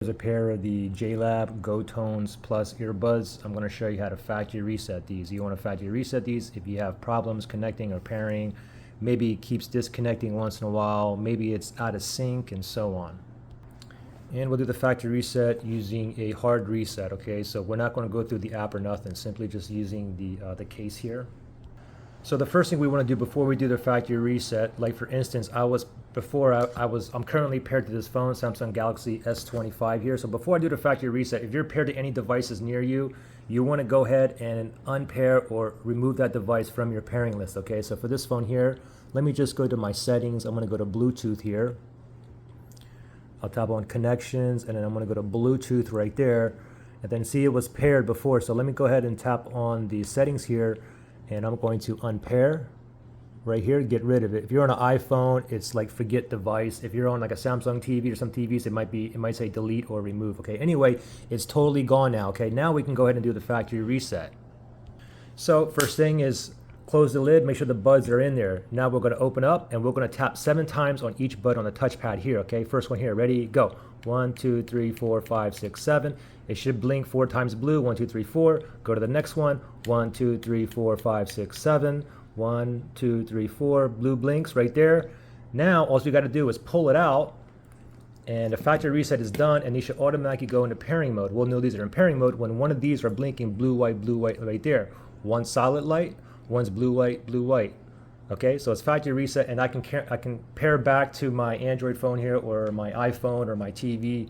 Here's a pair of the JLab Go Tones Plus earbuds. I'm going to show you how to factory reset these. You want to factory reset these if you have problems connecting or pairing. Maybe it keeps disconnecting once in a while. Maybe it's out of sync and so on. And we'll do the factory reset using a hard reset, okay? So we're not going to go through the app or nothing, simply just using the case here. So the first thing we want to do before we do the factory reset, like for instance, I'm currently paired to this phone, Samsung Galaxy S25 here. So before I do the factory reset, if you're paired to any devices near you, you want to go ahead and unpair or remove that device from your pairing list, okay? So for this phone here, let me just go to my settings. I'm going to go to Bluetooth here. I'll tap on connections, and then I'm going to go to Bluetooth right there. And then see, it was paired before. So let me go ahead and tap on the settings here, and I'm going to unpair right here, get rid of it. If you're on an iPhone, it's like forget device. If you're on like a Samsung TV or some TVs, it might say delete or remove, okay? Anyway, it's totally gone now, okay? Now we can go ahead and do the factory reset. So first thing is close the lid, make sure the buds are in there. Now we're going to open up and we're going to tap 7 times on each bud on the touchpad here, okay? First one here, ready, go. 1, 2, 3, 4, 5, 6, 7. It should blink 4 times blue, 1, 2, 3, 4. Go to the next one, 1, 2, 3, 4, 5, 6, 7. 1, 2, 3, 4, blue blinks right there. Now all you got to do is pull it out and the factory reset is done, and these should automatically go into pairing mode. We'll know these are in pairing mode when one of these are blinking blue, white right there. One solid light, one's blue, white. Okay, so it's factory reset, and I can pair back to my Android phone here, or my iPhone, or my TV,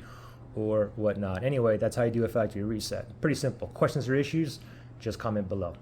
or whatnot. Anyway, that's how you do a factory reset. Pretty simple. Questions or issues, just comment below.